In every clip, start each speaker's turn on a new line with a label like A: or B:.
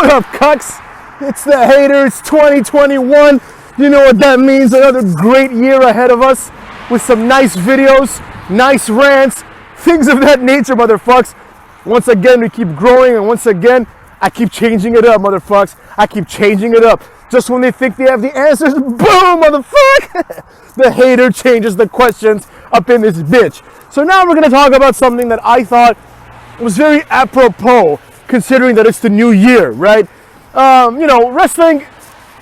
A: What up, cucks? It's the haters 2021. You know what that means. Another great year ahead of us with some nice videos, nice rants, things of that nature, motherfucks. Once again, we keep growing, and once again, I keep changing it up, motherfucks. I keep changing it up. Just when they think they have the answers, boom, motherfucker! The hater changes the questions up in this bitch. So now we're going to talk about something that I thought was very apropos, considering that it's the new year, right? You know, wrestling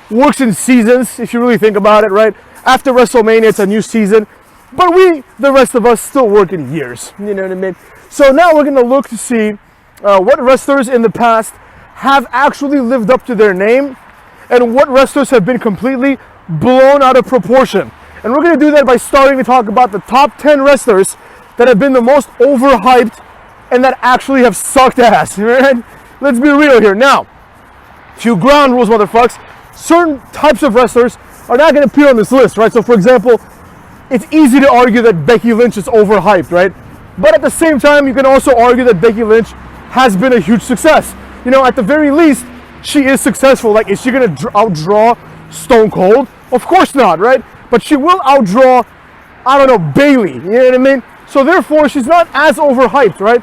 A: works in seasons, if you really think about it, right? After WrestleMania, it's a new season. But we, the rest of us, still work in years. You know what I mean? So now we're going to look to see what wrestlers in the past have actually lived up to their name and what wrestlers have been completely blown out of proportion. And we're going to do that by starting to talk about the top 10 wrestlers that have been the most overhyped and that actually have sucked ass, right? Let's be real here. Now, few ground rules, motherfuckers. Certain types of wrestlers are not going to appear on this list, right? So, for example, it's easy to argue that Becky Lynch is overhyped, right? But at the same time, you can also argue that Becky Lynch has been a huge success. You know, at the very least, she is successful. Like, is she going to outdraw Stone Cold? Of course not, right? But she will outdraw, I don't know, Bayley. You know what I mean? So therefore, she's not as overhyped, right?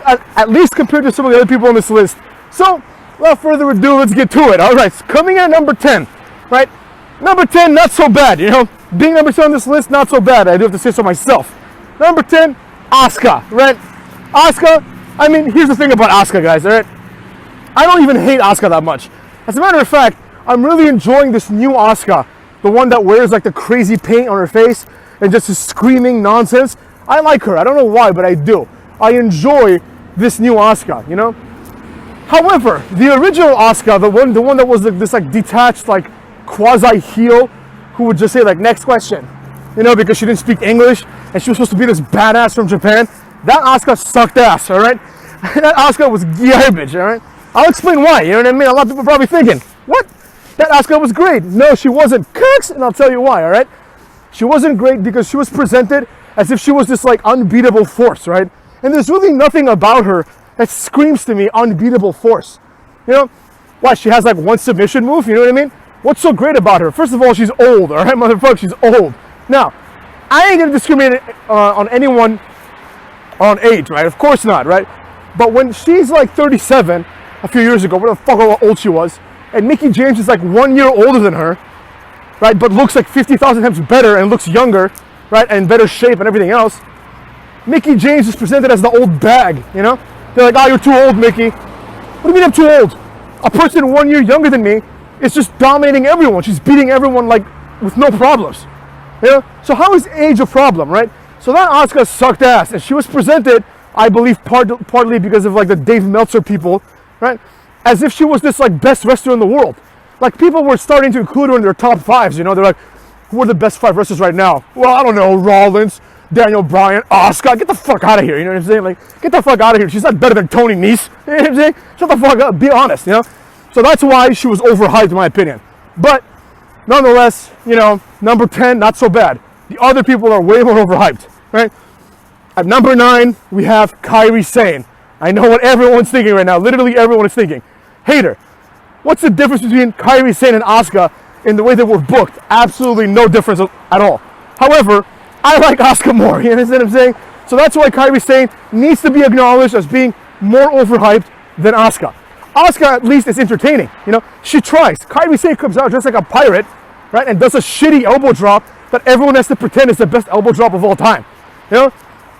A: At least compared to some of the other people on this list. So, without further ado, let's get to it. All right, so coming in at number 10, right? Number 10, not so bad, you know? Being number 10 on this list, not so bad. I do have to say so myself. Number 10, Asuka, right? Asuka, I mean, here's the thing about Asuka, guys, all right? I don't even hate Asuka that much. As a matter of fact, I'm really enjoying this new Asuka, the one that wears like the crazy paint on her face and just is screaming nonsense. I like her. I don't know why, but I do. I enjoy this new Asuka, you know? However, the original Asuka, the one that was like this like detached, like quasi heel, who would just say like, next question, you know, because she didn't speak English and she was supposed to be this badass from Japan. That Asuka sucked ass, all right? That Asuka was garbage, all right? I'll explain why, you know what I mean? A lot of people are probably thinking, what? That Asuka was great. No, she wasn't. Cooks, and I'll tell you why, all right? She wasn't great because she was presented as if she was this like unbeatable force, right? And there's really nothing about her that screams to me unbeatable force. You know, why? She has like one submission move, you know what I mean? What's so great about her? First of all, she's old, all right, motherfucker, she's old. Now, I ain't gonna discriminate on anyone on age, right? Of course not, right? But when she's like 37, a few years ago, whatever the fuck how old she was, and Mickie James is like 1 year older than her, right, but looks like 50,000 times better and looks younger, right, and in better shape and everything else, Mickie James is presented as the old bag, you know? They're like, oh, you're too old, Mickie. What do you mean I'm too old? A person 1 year younger than me is just dominating everyone. She's beating everyone like with no problems. You know? So how is age a problem, right? So that Asuka sucked ass, and she was presented, I believe, partly because of like the Dave Meltzer people, right? As if she was this like best wrestler in the world. Like people were starting to include her in their top fives, you know? They're like, who are the best 5 wrestlers right now? Well, I don't know, Rollins, Daniel Bryan, Asuka, get the fuck out of here, you know what I'm saying? Like, get the fuck out of here. She's not better than Tony Nese, you know what I'm saying? Shut the fuck up, be honest, you know? So that's why she was overhyped, in my opinion. But, nonetheless, you know, number 10, not so bad. The other people are way more overhyped, right? At number 9, we have Kairi Sane. I know what everyone's thinking right now. Literally everyone is thinking. Hater, what's the difference between Kairi Sane and Asuka in the way they were booked? Absolutely no difference at all. However, I like Asuka more, you understand what I'm saying? So that's why Kairi Sane needs to be acknowledged as being more overhyped than Asuka. Asuka at least is entertaining, you know? She tries. Kairi Sane comes out just like a pirate, right? And does a shitty elbow drop that everyone has to pretend is the best elbow drop of all time, you know?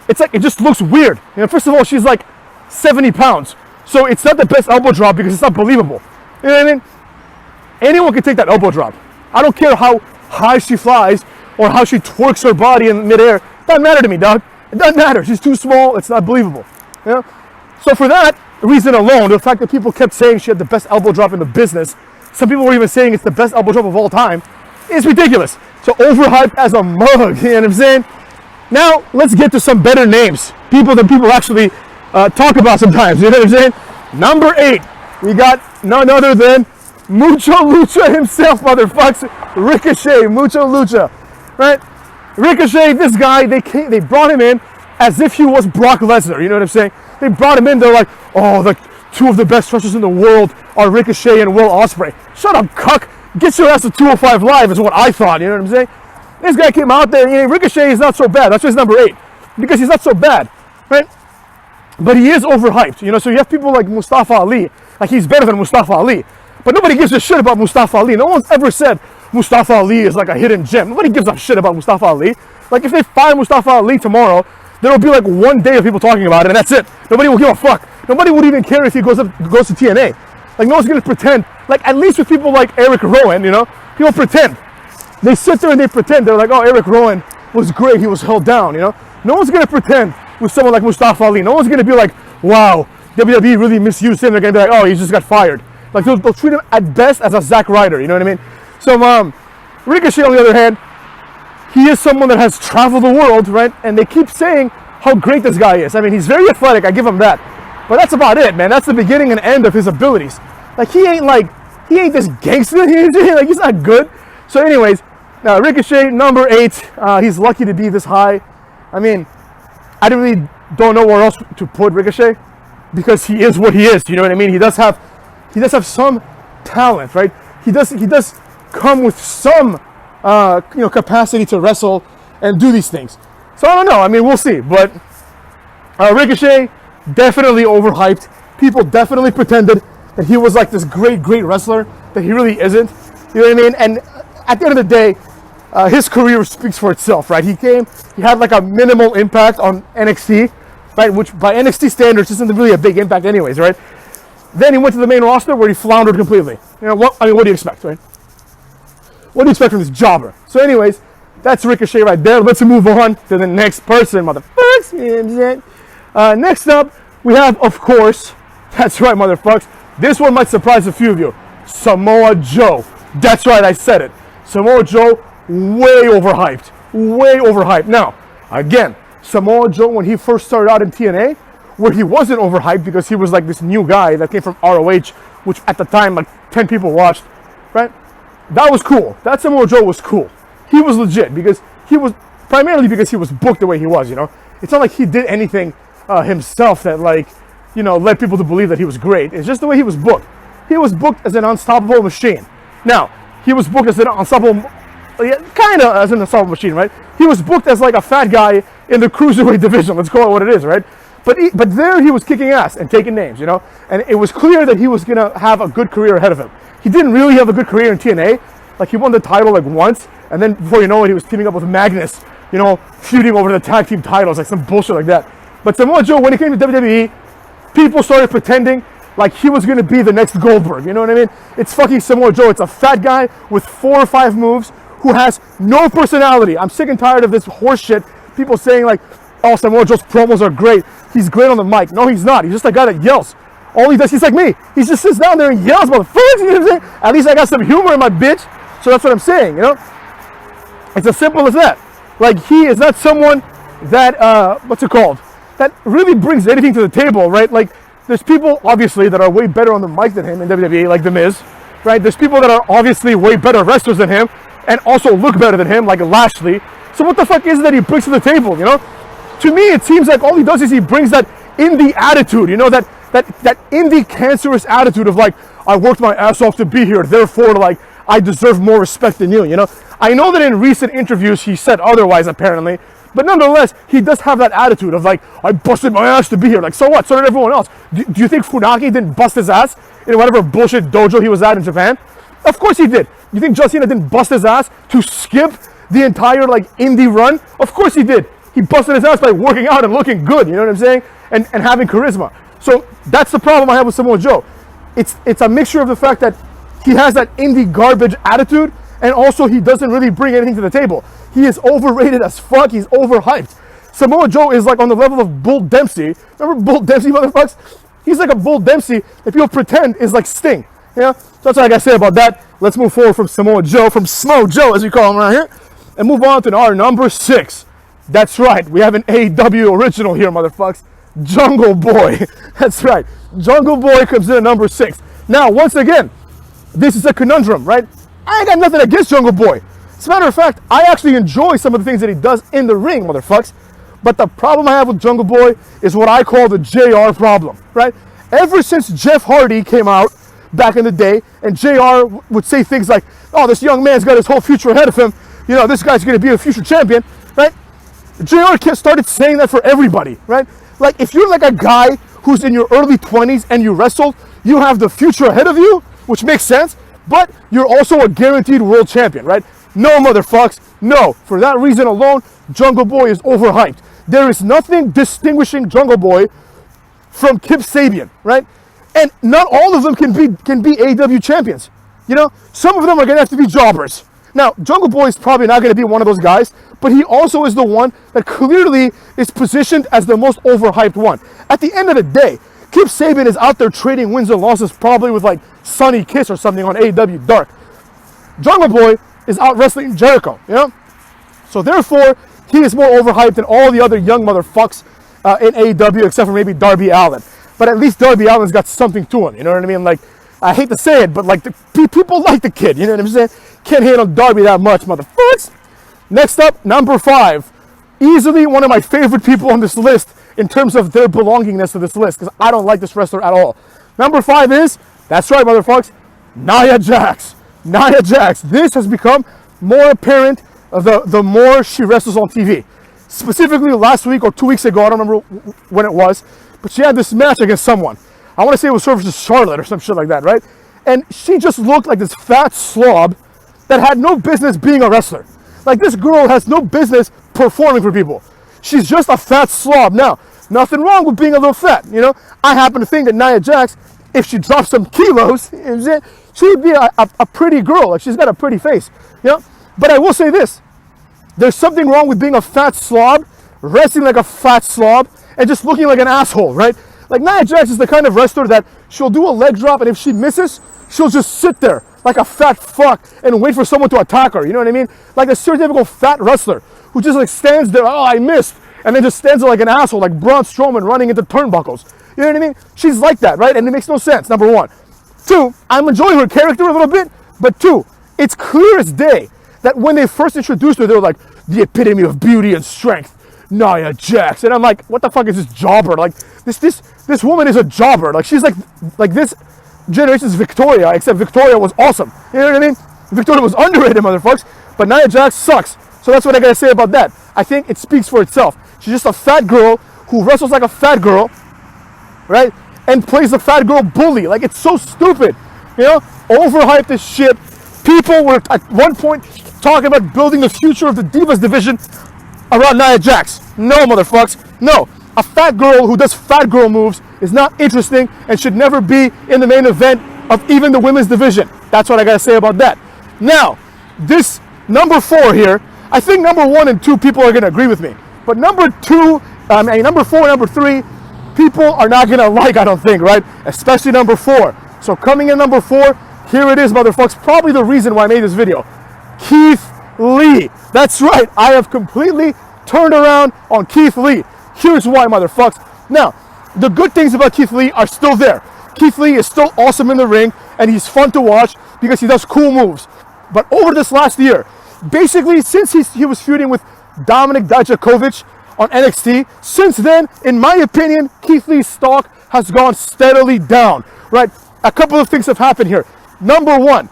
A: It's like, it just looks weird. You know, first of all, she's like 70 pounds. So it's not the best elbow drop because it's not believable. You know what I mean? Anyone can take that elbow drop. I don't care how high she flies or how she twerks her body in midair. It doesn't matter to me, dog. It doesn't matter. She's too small. It's not believable. You know? So for that reason alone, the fact that people kept saying she had the best elbow drop in the business, some people were even saying it's the best elbow drop of all time, is ridiculous. So overhyped as a mug, you know what I'm saying? Now, let's get to some better names. People that people actually talk about sometimes, you know what I'm saying? Number 8, we got none other than Mucho Lucha himself, motherfuckers. Ricochet, Mucho Lucha, right? Ricochet, this guy, they brought him in as if he was Brock Lesnar, you know what I'm saying? They brought him in, they're like, oh, the two of the best wrestlers in the world are Ricochet and Will Ospreay. Shut up, cuck. Get your ass to 205 Live is what I thought, you know what I'm saying? This guy came out there, Ricochet is not so bad. That's why he's number 8. Because he's not so bad, right? But he is overhyped, so you have people like Mustafa Ali, like he's better than Mustafa Ali. But nobody gives a shit about Mustafa Ali. No one's ever said Mustafa Ali is like a hidden gem. Nobody gives a shit about Mustafa Ali. Like if they find Mustafa Ali tomorrow, there will be like one day of people talking about it, and that's it. Nobody will give a fuck. Nobody would even care if he goes to TNA. Like no one's gonna pretend. Like at least with people like Eric Rowan, people pretend. They sit there and they pretend. They're like, oh, Eric Rowan was great. He was held down. No one's gonna pretend with someone like Mustafa Ali. No one's gonna be like, wow, WWE really misused him. They're gonna be like, oh, he just got fired. Like they'll treat him at best as a Zack Ryder. You know what I mean? So Ricochet, on the other hand, he is someone that has traveled the world, right? And they keep saying how great this guy is. I mean, he's very athletic. I give him that. But that's about it, man. That's the beginning and end of his abilities. Like he ain't this gangster. Like he's not good. So, anyways, Ricochet, number 8. He's lucky to be this high. I mean, I really don't know where else to put Ricochet because he is what he is. You know what I mean? He does have some talent, right? He does come with some capacity to wrestle and do these things. So I don't know. I mean, we'll see. But Ricochet, definitely overhyped. People definitely pretended that he was like this great wrestler that he really isn't. You know what I mean? And at the end of the day, his career speaks for itself, right? He had like a minimal impact on NXT, right? Which by NXT standards isn't really a big impact anyways, right? Then he went to the main roster where he floundered completely. What do you expect, right? What do you expect from this jobber? So anyways, that's Ricochet right there. Let's move on to the next person, motherfuckers. Next up, we have, of course, that's right, motherfuckers. This one might surprise a few of you. Samoa Joe. That's right, I said it. Samoa Joe, way overhyped. Way overhyped. Now, again, Samoa Joe, when he first started out in TNA, where he wasn't overhyped because he was like this new guy that came from ROH, which at the time, like 10 people watched, right? That was cool. That Samoa Joe was cool. He was legit because he was booked the way he was, It's not like he did anything himself that led people to believe that he was great. It's just the way he was booked. He was booked as an unstoppable machine. Now, he was booked as an unstoppable, kind of as an unstoppable machine, right? He was booked as like a fat guy in the cruiserweight division. Let's call it what it is, right? But there he was kicking ass and taking names, And it was clear that he was going to have a good career ahead of him. He didn't really have a good career in TNA. Like he won the title like once, and then before you know it, he was teaming up with Magnus, feuding over the tag team titles, like some bullshit like that. But Samoa Joe, when he came to WWE, people started pretending like he was going to be the next Goldberg. You know what I mean? It's fucking Samoa Joe. It's a fat guy with 4 or 5 moves who has no personality. I'm sick and tired of this horse shit. People saying like, oh, Samoa Joe's promos are great. He's great on the mic. No, he's not. He's just a guy that yells. All he does, he's like me. He just sits down there and yells, motherfuckers. You know what I'm saying? At least I got some humor in my bitch. So that's what I'm saying, It's as simple as that. Like, he is not someone that, that really brings anything to the table, right? Like, there's people, obviously, that are way better on the mic than him in WWE, like The Miz, right? There's people that are obviously way better wrestlers than him and also look better than him, like Lashley. So what the fuck is it that he brings to the table, To me, it seems like all he does is he brings that indie attitude, that indie cancerous attitude of like, I worked my ass off to be here, therefore, like, I deserve more respect than you, I know that in recent interviews he said otherwise, apparently, but nonetheless, he does have that attitude of like, I busted my ass to be here. Like, so what? So did everyone else. Do you think Funaki didn't bust his ass in whatever bullshit dojo he was at in Japan? Of course he did. You think John Cena didn't bust his ass to skip the entire like indie run? Of course he did. He busted his ass by working out and looking good, you know what I'm saying? And having charisma. So that's the problem I have with Samoa Joe. It's a mixture of the fact that he has that indie garbage attitude, and also he doesn't really bring anything to the table. He is overrated as fuck. He's overhyped. Samoa Joe is like on the level of Bull Dempsey. Remember Bull Dempsey, motherfuckers? He's like a Bull Dempsey that people pretend is like Sting. So that's all I gotta say about that. Let's move forward from Samoa Joe, from Smo Joe as we call him around here, and move on to our number 6. That's right. We have an AEW original here, motherfuckers. Jungle Boy. That's right. Jungle Boy comes in at number 6. Now, once again, this is a conundrum, right? I ain't got nothing against Jungle Boy. As a matter of fact, I actually enjoy some of the things that he does in the ring, motherfuckers. But the problem I have with Jungle Boy is what I call the JR problem, right? Ever since Jeff Hardy came out back in the day, and JR would say things like, oh, this young man's got his whole future ahead of him. You know, this guy's going to be a future champion, right? JR started saying that for everybody, right? Like, if you're like a guy who's in your early 20s and you wrestle, you have the future ahead of you, which makes sense, but you're also a guaranteed world champion, right? No, motherfucks, no. For that reason alone, Jungle Boy is overhyped. There is nothing distinguishing Jungle Boy from Kip Sabian, right? And not all of them can be AEW champions. You know, some of them are going to have to be jobbers. Now, Jungle Boy is probably not going to be one of those guys, but he also is the one that clearly is positioned as the most overhyped one. At the end of the day, Kip Sabian is out there trading wins and losses probably with like Sonny Kiss or something on AEW Dark. Jungle Boy is out wrestling Jericho, you know? So therefore, he is more overhyped than all the other young motherfucks in AEW except for maybe Darby Allin. But at least Darby Allin's got something to him, you know what I mean? Like, I hate to say it, but like people like the kid, you know what I'm saying? Can't hate on Darby that much, motherfuckers. Next up, number 5. Easily one of my favorite people on this list in terms of their belongingness to this list, because I don't like this wrestler at all. Number 5 is, that's right, motherfuckers, Nia Jax. Nia Jax. This has become more apparent the more she wrestles on TV. Specifically last week or 2 weeks ago, I don't remember when it was, but she had this match against someone. I want to say it was her versus Charlotte or some shit like that, right? And she just looked like this fat slob that had no business being a wrestler. Like, this girl has no business performing for people. She's just a fat slob. Now, nothing wrong with being a little fat, you know? I happen to think that Nia Jax, if she dropped some kilos, you know what I'm saying, she'd be a pretty girl. Like, she's got a pretty face, you know? But I will say this. There's something wrong with being a fat slob, wrestling like a fat slob, and just looking like an asshole, right? Like, Nia Jax is the kind of wrestler that she'll do a leg drop, and if she misses, she'll just sit there like a fat fuck and wait for someone to attack her, you know what I mean? Like a stereotypical fat wrestler who just like stands there, oh, I missed, and then just stands there like an asshole, like Braun Strowman running into turnbuckles. You know what I mean? She's like that, right? And it makes no sense, number 1. 2, I'm enjoying her character a little bit, but 2, it's clear as day that when they first introduced her, they were like, the epitome of beauty and strength, Nia Jax. And I'm like, what the fuck is this jobber? Like, this woman is a jobber. Like, she's like this generation's Victoria, except Victoria was awesome. You know what I mean? Victoria was underrated, motherfuckers. But Nia Jax sucks. So that's what I gotta say about that. I think it speaks for itself. She's just a fat girl who wrestles like a fat girl, right? And plays the fat girl bully. Like, it's so stupid. You know? Overhyped as shit. People were at one point talking about building the future of the Divas division around Nia Jax. No, motherfuckers. No. A fat girl who does fat girl moves is not interesting and should never be in the main event of even the women's division. That's what I gotta say about that. Now, this number 4 here, I think number 1 and 2 people are gonna agree with me. But number 4 and number 3, people are not gonna like, I don't think, right? Especially number 4. So coming in number 4, here it is, motherfuckers. Probably the reason why I made this video. Keith Lee. That's right. I have completely turned around on Keith Lee. Here's why, motherfuckers. Now, the good things about Keith Lee are still there. Keith Lee is still awesome in the ring, and he's fun to watch because he does cool moves. But over this last year, basically since he was feuding with Dominik Dijakovic on NXT, since then, in my opinion, Keith Lee's stock has gone steadily down, right? A couple of things have happened here. Number one,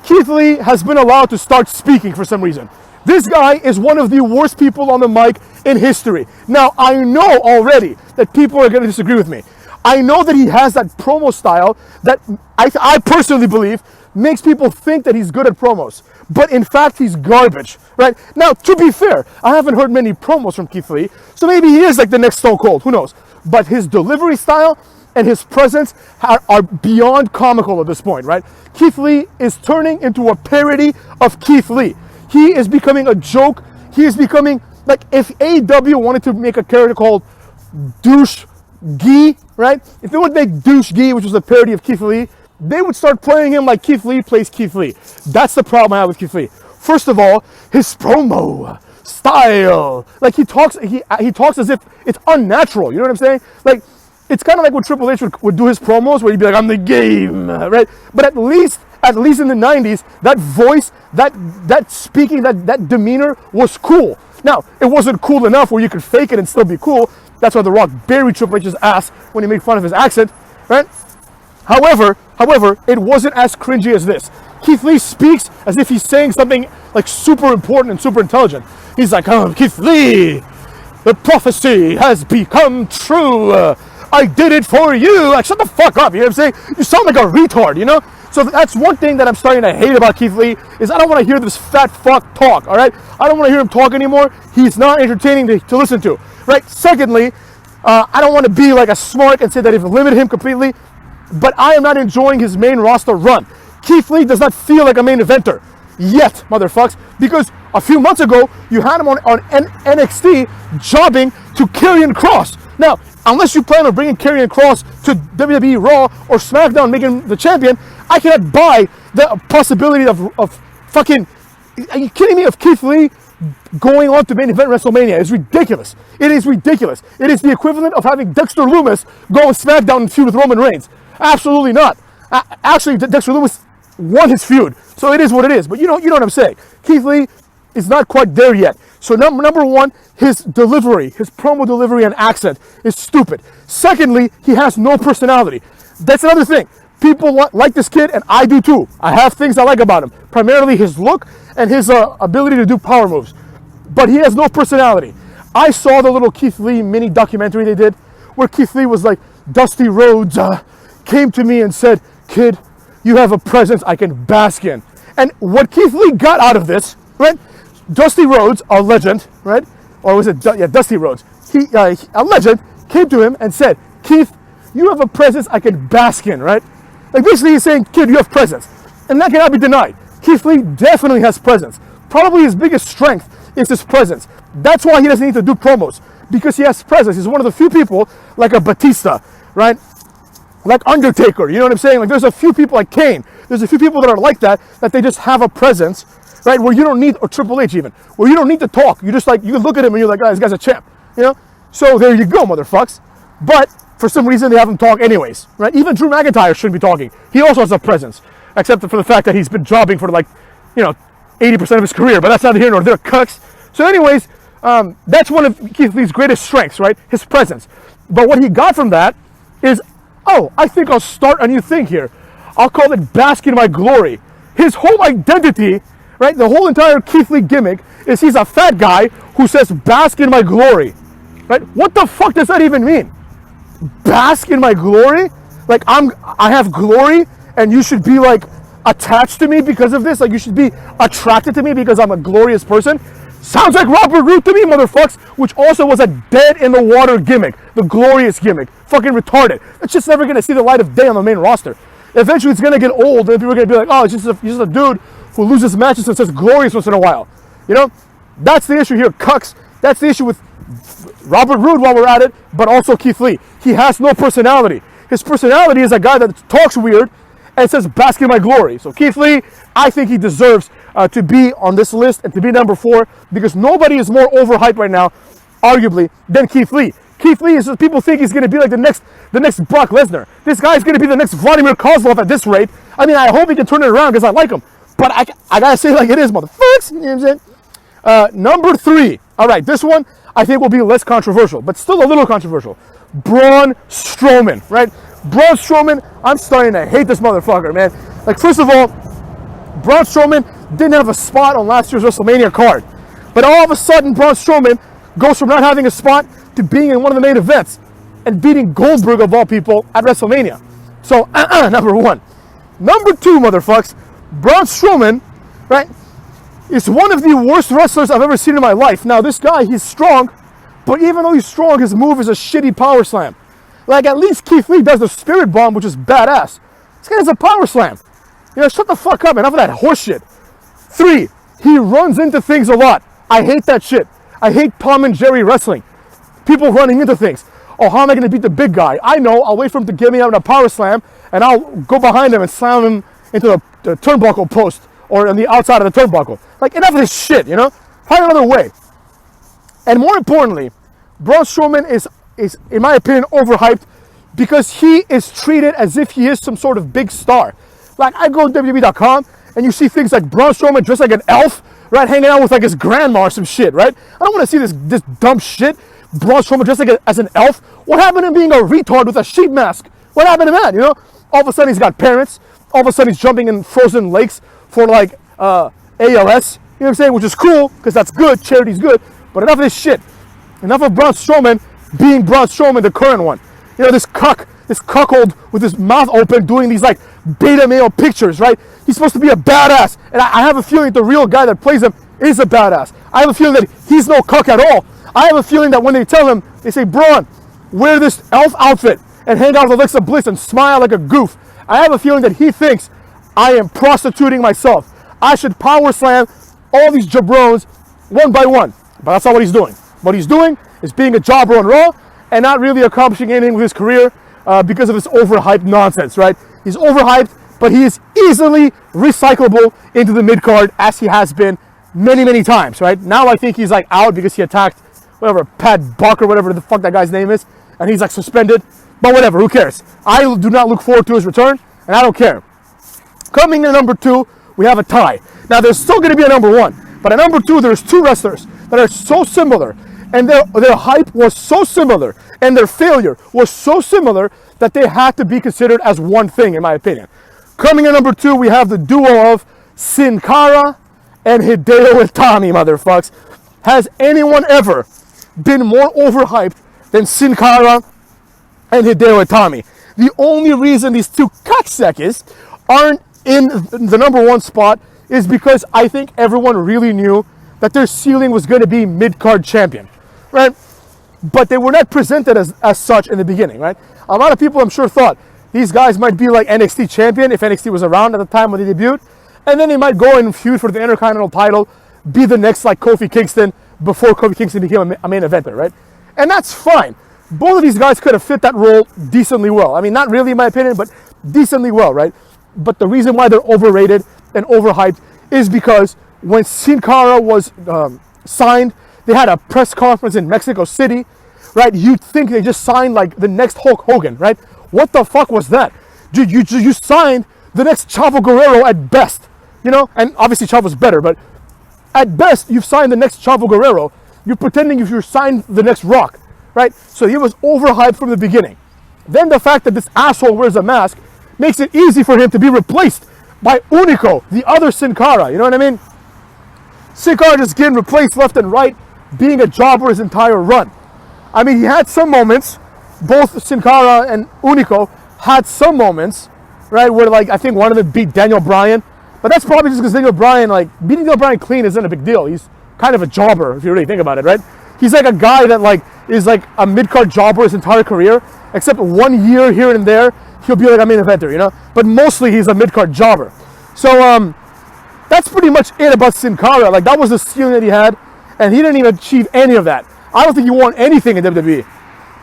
A: Keith Lee has been allowed to start speaking for some reason. This guy is one of the worst people on the mic in history. Now, I know already that people are going to disagree with me. I know that he has that promo style that I personally believe makes people think that he's good at promos. But in fact, he's garbage, right? Now, to be fair, I haven't heard many promos from Keith Lee, so maybe he is like the next Stone Cold, who knows? But his delivery style and his presence are beyond comical at this point, right? Keith Lee is turning into a parody of Keith Lee. He is becoming a joke. He is becoming, like, if AEW wanted to make a character called Douche Gee, right? If they would make Douche Gee, which was a parody of Keith Lee, they would start playing him like Keith Lee plays Keith Lee. That's the problem I have with Keith Lee. First of all, his promo style. Like, he talks as if it's unnatural. You know what I'm saying? Like, it's kind of like what Triple H would do his promos, where he'd be like, I'm the game, right? But at least in the 90s, that voice, that speaking, that demeanor was cool. Now, it wasn't cool enough where you could fake it and still be cool, That's why The Rock buried Triple H's ass when he made fun of his accent, right? However, it wasn't as cringy as this. Keith Lee speaks as if he's saying something like super important and super intelligent. He's like, oh, Keith Lee, the prophecy has become true. I did it for you. Like, shut the fuck up, you know what I'm saying? You sound like a retard, you know? So that's one thing that I'm starting to hate about Keith Lee, is I don't want to hear this fat fuck talk, all right? I don't want to hear him talk anymore. He's not entertaining to listen to, right? Secondly, I don't want to be like a smart and say that he's limited him completely, but I am not enjoying his main roster run. Keith Lee does not feel like a main eventer yet, motherfucks, because a few months ago, you had him on NXT jobbing to Karrion Kross. Now, unless you plan on bringing Karrion Kross to WWE Raw or SmackDown, making him the champion, I cannot buy the possibility of fucking... Are you kidding me? Of Keith Lee going on to main event WrestleMania. It's ridiculous. It is ridiculous. It is the equivalent of having Dexter Lumis go on SmackDown and feud with Roman Reigns. Absolutely not. Actually, Dexter Lumis won his feud, so it is what it is. But you know what I'm saying. Keith Lee is not quite there yet. So number one, his delivery, his promo delivery and accent is stupid. Secondly, he has no personality. That's another thing. People like this kid, and I do too. I have things I like about him. Primarily his look and his ability to do power moves. But he has no personality. I saw the little Keith Lee mini documentary they did, where Keith Lee was like, Dusty Rhodes came to me and said, kid, you have a presence I can bask in. And what Keith Lee got out of this, right? Dusty Rhodes, a legend, right? Or was it, Dusty Rhodes. A legend, came to him and said, Keith, you have a presence I can bask in, right? Like basically he's saying, kid, you have presence. And that cannot be denied. Keith Lee definitely has presence. Probably his biggest strength is his presence. That's why he doesn't need to do promos, because he has presence. He's one of the few people, like a Batista, right? Like Undertaker, you know what I'm saying? Like there's a few people like Kane. There's a few people that are like that they just have a presence, right? Where you don't need, or Triple H even, where you don't need to talk. You just like, you look at him and you're like, oh, this guy's a champ, you know? So there you go, motherfucks. But for some reason, they have him talk anyways, right? Even Drew McIntyre shouldn't be talking. He also has a presence, except for the fact that he's been jobbing for like, 80% of his career, but that's neither here nor there, cucks. So anyways, that's one of Keith Lee's greatest strengths, right? His presence. But what he got from that is, oh, I think I'll start a new thing here. I'll call it Bask in My Glory. His whole identity, right? The whole entire Keith Lee gimmick is he's a fat guy who says, bask in my glory, right? What the fuck does that even mean? Bask in my glory? Like I have glory and you should be like attached to me because of this? Like you should be attracted to me because I'm a glorious person? Sounds like Robert Roode to me, motherfucks, which also was a dead in the water gimmick, the glorious gimmick. Fucking retarded. It's just never gonna see the light of day on the main roster. Eventually it's gonna get old and people are gonna be like, oh, he's just a dude who loses matches and says glorious once in a while. You know? That's the issue here, cucks. That's the issue with Robert Roode while we're at it, but also Keith Lee. He has no personality. His personality is a guy that talks weird and says, bask in my glory. So Keith Lee, I think he deserves to be on this list and to be number 4, because nobody is more overhyped right now, arguably, than Keith Lee. Keith Lee is, people think he's going to be like the next Brock Lesnar. This guy's going to be the next Vladimir Kozlov at this rate. I mean, I hope he can turn it around because I like him. But I got to say it like it is, motherfuckers. You know what I'm saying? Number 3. All right, this one I think will be less controversial, but still a little controversial. Braun Strowman, right? Braun Strowman, I'm starting to hate this motherfucker, man. Like, first of all, Braun Strowman didn't have a spot on last year's WrestleMania card. But all of a sudden, Braun Strowman goes from not having a spot to being in one of the main events and beating Goldberg, of all people, at WrestleMania. So, number 1. Number 2, motherfucks, Braun Strowman, right, is one of the worst wrestlers I've ever seen in my life. Now, this guy, he's strong, but even though he's strong, his move is a shitty power slam. Like, at least Keith Lee does the Spirit Bomb, which is badass. This guy has a power slam. You know, shut the fuck up, enough of that horse shit. 3, he runs into things a lot. I hate that shit. I hate Tom and Jerry wrestling. People running into things. Oh, how am I going to beat the big guy? I know, I'll wait for him to get me out in a power slam, and I'll go behind him and slam him into the turnbuckle post, or on the outside of the turnbuckle. Like, enough of this shit, you know? Find another way. And more importantly, Braun Strowman is, in my opinion, overhyped because he is treated as if he is some sort of big star. Like, I go to WWE.com and you see things like Braun Strowman dressed like an elf, right? Hanging out with like his grandma or some shit, right? I don't want to see this dumb shit Braun Strowman dressed like as an elf? What happened to him being a retard with a sheep mask? What happened to that, you know? All of a sudden he's got parents. All of a sudden he's jumping in frozen lakes for like ALS. You know what I'm saying? Which is cool, because that's good. Charity's good. But enough of this shit. Enough of Braun Strowman being Braun Strowman, the current one. You know, this cuckold with his mouth open doing these like beta male pictures, right? He's supposed to be a badass. And I have a feeling the real guy that plays him is a badass. I have a feeling that he's no cuck at all. I have a feeling that when they tell him, they say, Braun, wear this elf outfit and hang out with Alexa Bliss and smile like a goof. I have a feeling that he thinks I am prostituting myself. I should power slam all these jabrones one by one. But that's not what he's doing. What he's doing is being a jobber on Raw and not really accomplishing anything with his career because of his overhyped nonsense, right? He's overhyped, but he is easily recyclable into the mid-card as he has been many, many times, right? Now I think he's like out because he attacked whatever, Pat Buck or whatever the fuck that guy's name is, and he's like suspended. But whatever, who cares? I do not look forward to his return, and I don't care. Coming in number 2, we have a tie. Now there's still going to be a number 1, but at number 2 there's 2 wrestlers that are so similar, and their hype was so similar, and their failure was so similar that they had to be considered as one thing, in my opinion. Coming in number 2, we have the duo of Sin Cara and Hideo Itami, motherfucks. Has anyone ever been more overhyped than Sin Cara and Hideo Itami? The only reason these two cocksuckers aren't in the number 1 spot is because I think everyone really knew that their ceiling was going to be mid-card champion, right? But they were not presented as such in the beginning, right? A lot of people, I'm sure, thought these guys might be like NXT champion if NXT was around at the time when they debuted, and then they might go and feud for the Intercontinental title, be the next like Kofi Kingston before Kofi Kingston became a main eventer, right? And that's fine. Both of these guys could have fit that role decently well. I mean, not really in my opinion, but decently well, right? But the reason why they're overrated and overhyped is because when Sin Cara was signed, they had a press conference in Mexico City, right? You'd think they just signed like the next Hulk Hogan, right? What the fuck was that? Dude, you signed the next Chavo Guerrero at best, you know? And obviously Chavo's better, but at best, you've signed the next Chavo Guerrero. You're pretending if you signed the next Rock, right? So he was overhyped from the beginning. Then the fact that this asshole wears a mask makes it easy for him to be replaced by Unico, the other Sin Cara, you know what I mean? Sin Cara just getting replaced left and right, being a jobber his entire run. I mean, he had some moments, both Sin Cara and Unico had some moments, right, where like I think one of them beat Daniel Bryan, but that's probably just because Daniel Bryan, like, beating Daniel Bryan clean isn't a big deal. He's kind of a jobber if you really think about it, right? He's like a guy that like is like a mid-card jobber his entire career, except 1 year here and there, he'll be like a main eventer, you know? But mostly he's a mid-card jobber. So that's pretty much it about Sin Cara. Like, that was the ceiling that he had, and he didn't even achieve any of that. I don't think he won anything in WWE.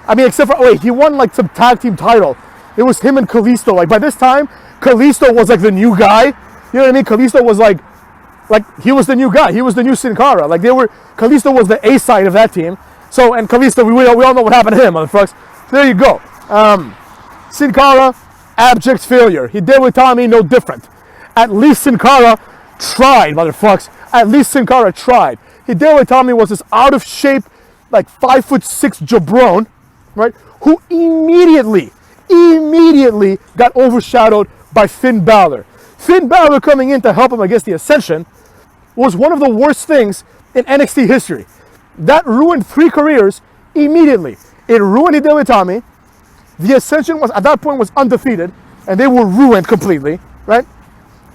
A: I mean, except for, he won like some tag team title. It was him and Kalisto. Like, by this time, Kalisto was like the new guy. You know what I mean? Kalisto was like he was the new guy. He was the new Sin Cara. Like, Kalisto was the A side of that team. So, and Kalisto, we all know what happened to him, motherfuckers. So there you go. Sin Cara, abject failure. Hideo Itami, no different. At least Sin Cara tried, motherfuckers. At least Sin Cara tried. Hideo Itami was this out of shape, like 5'6" jabron, right? Who immediately got overshadowed by Finn Balor. Finn Balor coming in to help him against the Ascension was one of the worst things in NXT history. That ruined 3 careers immediately. It ruined Hideo Itami. The Ascension was, at that point, was undefeated, and they were ruined completely, right?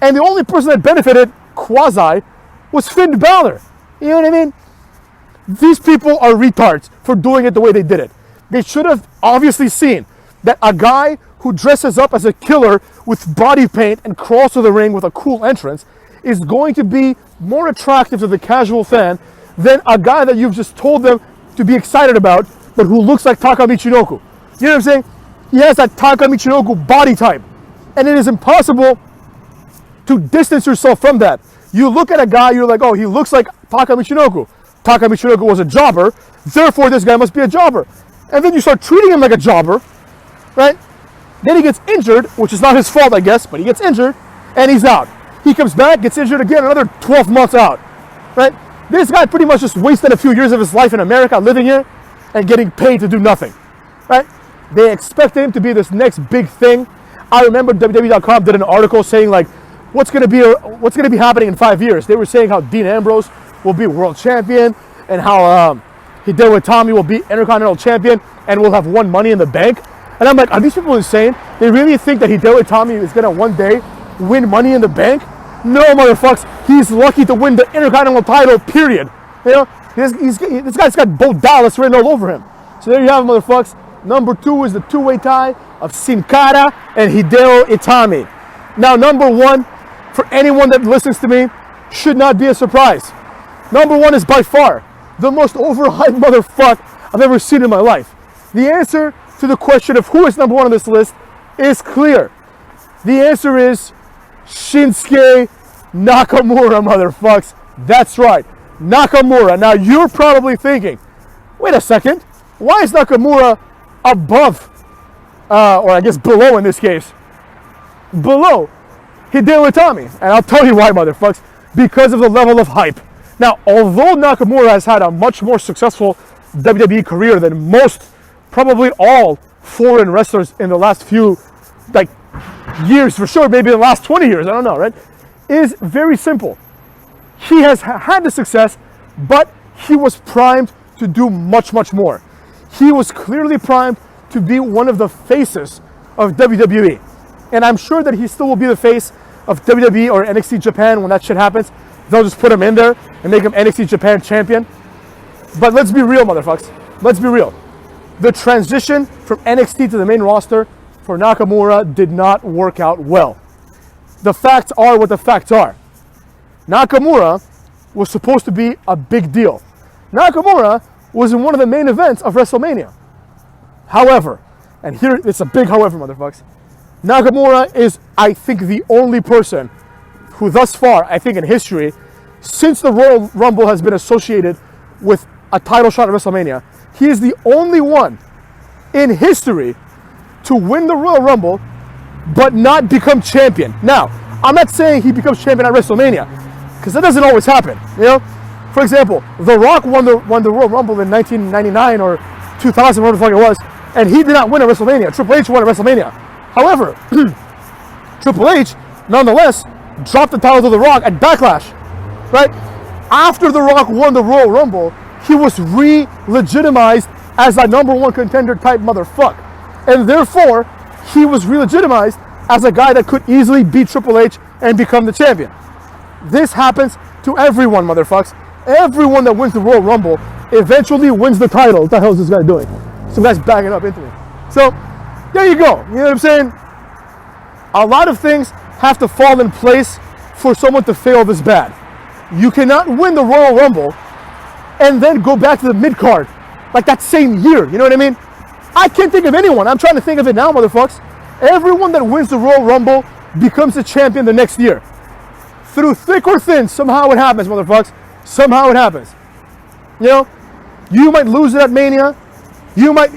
A: And the only person that benefited, quasi, was Finn Balor. You know what I mean? These people are retards for doing it the way they did it. They should have obviously seen that a guy who dresses up as a killer with body paint and crawls to the ring with a cool entrance is going to be more attractive to the casual fan than a guy that you've just told them to be excited about, but who looks like Taka Michinoku. You know what I'm saying? He has that Taka Michinoku body type. And it is impossible to distance yourself from that. You look at a guy, you're like, oh, he looks like Taka Michinoku. Taka Michinoku was a jobber, therefore this guy must be a jobber. And then you start treating him like a jobber, right? Then he gets injured, which is not his fault, I guess, but he gets injured, and he's out. He comes back, gets injured again, another 12 months out, right? This guy pretty much just wasted a few years of his life in America living here, and getting paid to do nothing, right? They expected him to be this next big thing. I remember WWE.com did an article saying like, what's going to be happening in 5 years? They were saying how Dean Ambrose will be world champion and how Hideo Itami will be Intercontinental champion and will have won Money in the Bank. And I'm like, are these people insane? They really think that Hideo Itami is going to one day win Money in the Bank? No, motherfuckers. He's lucky to win the Intercontinental title, period. You know, this guy's got Bo Dallas written all over him. So there you have it, motherfuckers. Number 2 is the two-way tie of Sin Cara and Hideo Itami. Now, number 1, for anyone that listens to me, should not be a surprise. Number 1 is by far the most overhyped motherfucker I've ever seen in my life. The answer to the question of who is number 1 on this list is clear. The answer is Shinsuke Nakamura, motherfuckers. That's right, Nakamura. Now, you're probably thinking, wait a second, why is Nakamura above, or I guess below in this case, below Hideo Itami? And I'll tell you why, motherfuckers. Because of the level of hype. Now, although Nakamura has had a much more successful WWE career than most, probably all foreign wrestlers in the last few years, for sure, maybe the last 20 years, I don't know, right? Is very simple. He has had the success, but he was primed to do much, much more. He was clearly primed to be one of the faces of WWE. And I'm sure that he still will be the face of WWE or NXT Japan when that shit happens. They'll just put him in there and make him NXT Japan champion. But let's be real, motherfuckers. Let's be real. The transition from NXT to the main roster for Nakamura did not work out well. The facts are what the facts are. Nakamura was supposed to be a big deal. Nakamura was in one of the main events of WrestleMania. However, and here it's a big however, motherfuckers, Nakamura is, I think, the only person who thus far, I think in history, since the Royal Rumble has been associated with a title shot at WrestleMania, he is the only one in history to win the Royal Rumble but not become champion. Now, I'm not saying he becomes champion at WrestleMania, because that doesn't always happen, you know? For example, The Rock won the Royal Rumble in 1999 or 2000, whatever the fuck it was, and he did not win at WrestleMania. Triple H won at WrestleMania. However, Triple H, nonetheless, dropped the title to The Rock at Backlash, right? After The Rock won the Royal Rumble, he was re-legitimized as a number 1 contender type motherfucker. And therefore, he was re-legitimized as a guy that could easily beat Triple H and become the champion. This happens to everyone, motherfuckers. Everyone that wins the Royal Rumble eventually wins the title. What the hell is this guy doing? Some guy's backing up into me. So, there you go. You know what I'm saying? A lot of things have to fall in place for someone to fail this bad. You cannot win the Royal Rumble and then go back to the mid-card like that same year. You know what I mean? I can't think of anyone. I'm trying to think of it now, motherfuckers. Everyone that wins the Royal Rumble becomes a champion the next year. Through thick or thin, somehow it happens, motherfuckers. Somehow it happens. You know, you might lose it at Mania. You might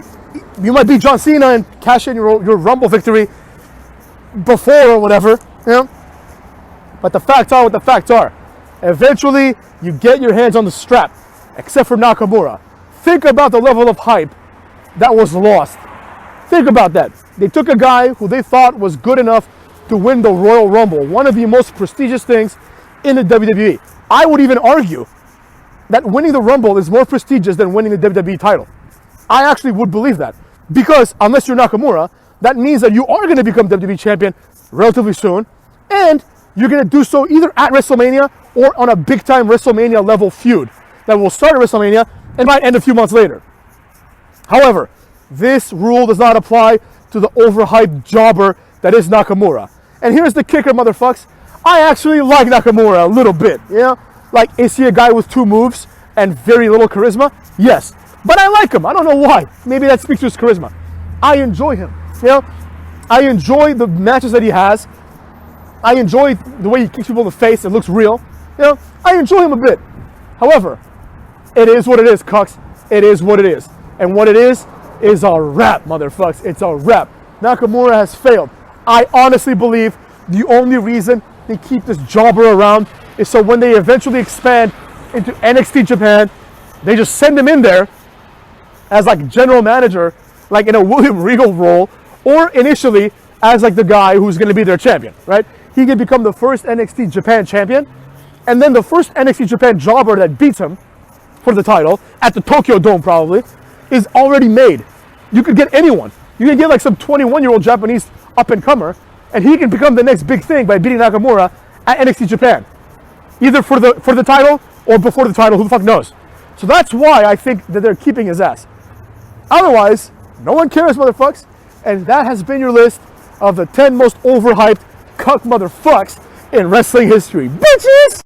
A: beat John Cena and cash in your Rumble victory before or whatever, you know. But the facts are what the facts are. Eventually, you get your hands on the strap, except for Nakamura. Think about the level of hype that was lost. Think about that. They took a guy who they thought was good enough to win the Royal Rumble, one of the most prestigious things in the WWE. I would even argue that winning the Rumble is more prestigious than winning the WWE title. I actually would believe that. Because unless you're Nakamura, that means that you are going to become WWE champion relatively soon, and you're going to do so either at WrestleMania or on a big-time WrestleMania level feud that will start at WrestleMania and might end a few months later. However, this rule does not apply to the overhyped jobber that is Nakamura. And here's the kicker, motherfuckers. I actually like Nakamura a little bit, you know? Like, is he a guy with 2 moves and very little charisma? Yes. But I like him. I don't know why. Maybe that speaks to his charisma. I enjoy him, you know? I enjoy the matches that he has. I enjoy the way he kicks people in the face. It looks real. You know, I enjoy him a bit. However, it is what it is, cucks. It is what it is. And what it is a wrap, motherfuckers. It's a wrap. Nakamura has failed. I honestly believe the only reason they keep this jobber around is so when they eventually expand into NXT Japan, they just send him in there as like general manager, like in a William Regal role, or initially as like the guy who's going to be their champion, right? He can become the first NXT Japan champion, and then the first NXT Japan jobber that beats him for the title at the Tokyo Dome probably is already made. You could get anyone. You can get like some 21-year-old Japanese up-and-comer, and he can become the next big thing by beating Nakamura at NXT Japan, either for the title or before the title. Who the fuck knows? So that's why I think that they're keeping his ass. Otherwise, no one cares, motherfucks. And that has been your list of the 10 most overhyped cuck motherfucks in wrestling history. Bitches!